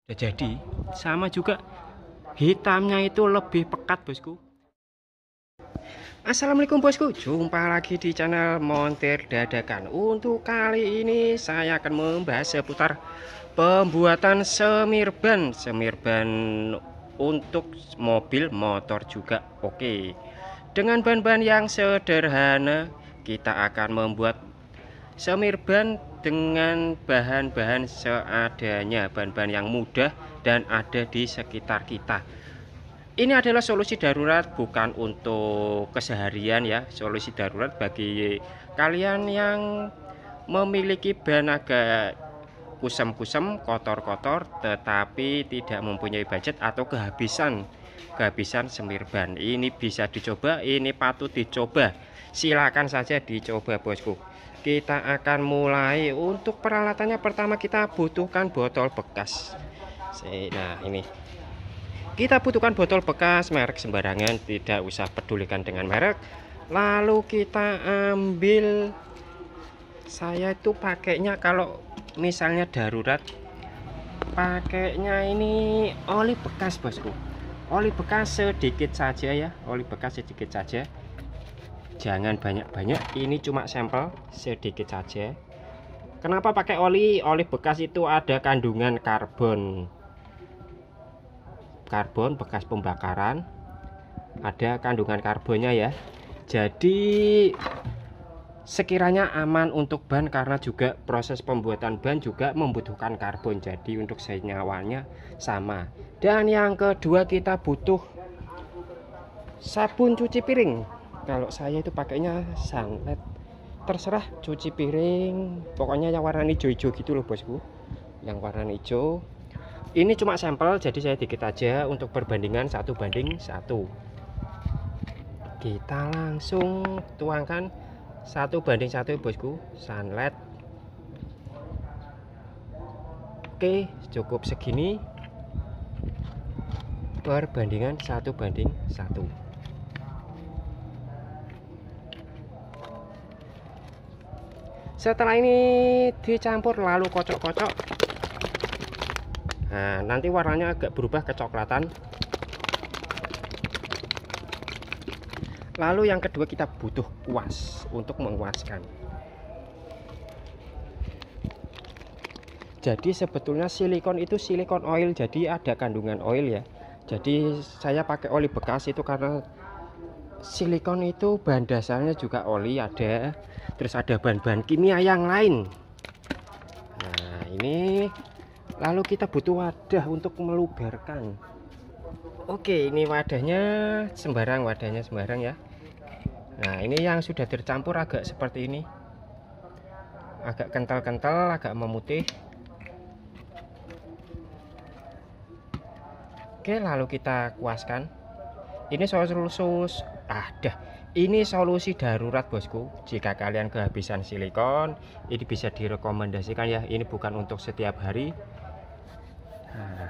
Udah jadi, sama juga hitamnya itu lebih pekat bosku. Assalamualaikum bosku, jumpa lagi di channel Montir Dadakan. Untuk kali ini saya akan membahas seputar pembuatan semir ban untuk mobil motor juga. Oke, dengan bahan-bahan yang sederhana kita akan membuat semir ban dengan bahan-bahan seadanya, bahan-bahan yang mudah dan ada di sekitar kita. Ini adalah solusi darurat, bukan untuk keseharian ya. Solusi darurat bagi kalian yang memiliki ban agak kusam-kusam, kotor-kotor, tetapi tidak mempunyai budget atau kehabisan semir ban. Ini bisa dicoba, ini patut dicoba. Silakan saja dicoba bosku. Kita akan mulai. Untuk peralatannya, pertama kita butuhkan botol bekas. Nah, ini kita butuhkan botol bekas merek sembarangan, tidak usah pedulikan dengan merek. Lalu kita ambil, saya itu pakainya kalau misalnya darurat, pakainya ini oli bekas bosku. Oli bekas sedikit saja ya, oli bekas sedikit saja, jangan banyak-banyak. Ini cuma sampel, sedikit saja. Kenapa pakai oli bekas? Itu ada kandungan karbon bekas pembakaran, ada kandungan karbonnya ya, jadi sekiranya aman untuk ban, karena juga proses pembuatan ban juga membutuhkan karbon, jadi untuk senyawanya sama. Dan yang kedua kita butuh sabun cuci piring. Kalau saya itu pakainya Sunlight, terserah cuci piring, pokoknya yang warna hijau-hijau gitu loh bosku, yang warna hijau. Ini cuma sampel, jadi saya dikit aja untuk perbandingan 1:1. Kita langsung tuangkan 1:1 bosku, Sunlight. Oke, cukup segini, perbandingan 1:1. Setelah ini dicampur lalu kocok-kocok. Nah, nanti warnanya agak berubah kecoklatan. Lalu yang kedua kita butuh kuas untuk menguaskan. Jadi sebetulnya silikon itu silikon oil, jadi ada kandungan oil ya. Jadi saya pakai oli bekas itu karena silikon itu bahan dasarnya juga oli ada, terus ada bahan-bahan kimia yang lain. Nah, ini lalu kita butuh wadah untuk meluberkan. Oke, ini wadahnya sembarang ya. Nah, ini yang sudah tercampur agak seperti ini, agak kental-kental, agak memutih. Oke, lalu kita kuaskan. Ini ini solusi darurat bosku. Jika kalian kehabisan silikon, ini bisa direkomendasikan ya. Ini bukan untuk setiap hari. Nah,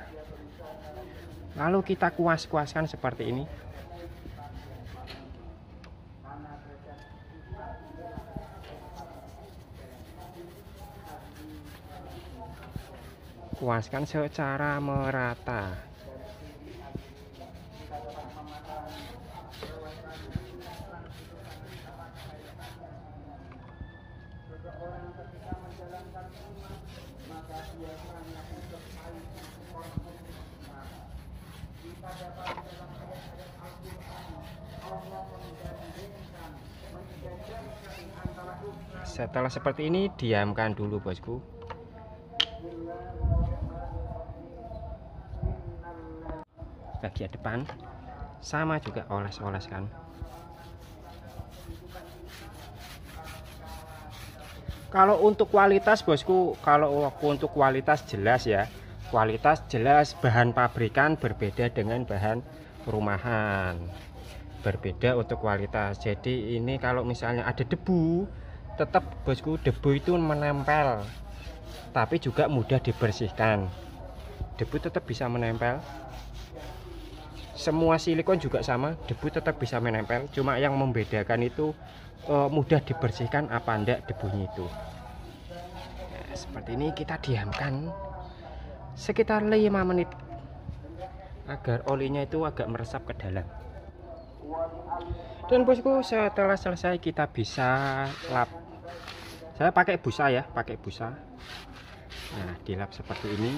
lalu kita kuaskan seperti ini. Kuaskan secara merata. Setelah seperti ini, diamkan dulu bosku. Bagian depan sama juga oles-oleskan. Kalau untuk kualitas bosku, kalau untuk kualitas jelas ya, kualitas jelas. Bahan pabrikan berbeda dengan bahan rumahan, berbeda untuk kualitas. Jadi ini kalau misalnya ada debu, tetap bosku, debu itu menempel, tapi juga mudah dibersihkan. Debu tetap bisa menempel. Semua silikon juga sama, debu tetap bisa menempel. Cuma yang membedakan itu mudah dibersihkan apa enggak debunya itu. Nah, seperti ini kita diamkan sekitar 5 menit agar olinya itu agak meresap ke dalam. Dan bosku, setelah selesai kita bisa lap. Saya pakai busa ya, pakai busa. Nah, dilap seperti ini.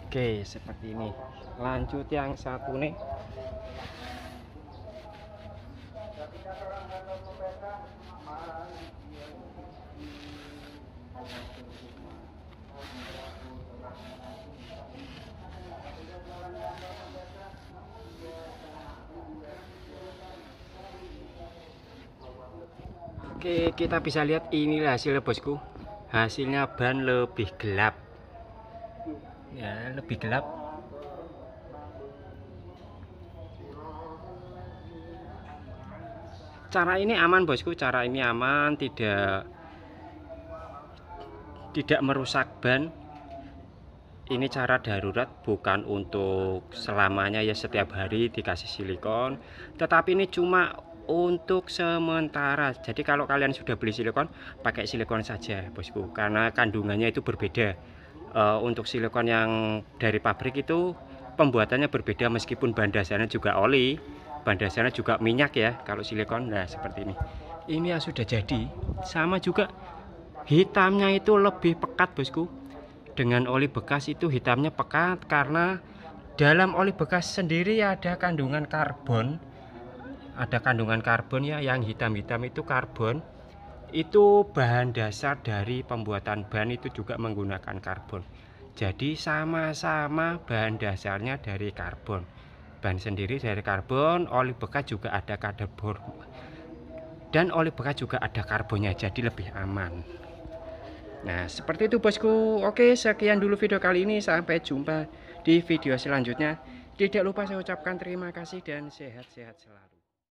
Oke, seperti ini. Lanjut yang satu nih. Oke, kita bisa lihat inilah hasilnya bosku. Hasilnya ban lebih gelap. Ya, lebih gelap. Cara ini aman bosku, cara ini aman, tidak merusak ban. Ini cara darurat, bukan untuk selamanya ya, setiap hari dikasih silikon, tetapi ini cuma untuk sementara. Jadi kalau kalian sudah beli silikon, pakai silikon saja bosku, karena kandungannya itu berbeda. Untuk silikon yang dari pabrik itu pembuatannya berbeda, meskipun bahan dasarnya juga oli, bahan dasarnya juga minyak ya kalau silikon. Nah seperti ini yang sudah jadi. Sama juga hitamnya itu lebih pekat bosku. Dengan oli bekas itu hitamnya pekat karena dalam oli bekas sendiri ada kandungan karbon. Ada kandungan karbon ya, yang hitam-hitam itu karbon. Itu bahan dasar dari pembuatan ban itu juga menggunakan karbon. Jadi sama-sama bahan dasarnya dari karbon. Ban sendiri dari karbon, oli bekas juga ada karbon. Dan oli bekas juga ada karbonnya, jadi lebih aman. Nah seperti itu bosku. Oke, sekian dulu video kali ini, sampai jumpa di video selanjutnya. Tidak lupa saya ucapkan terima kasih dan sehat-sehat selalu.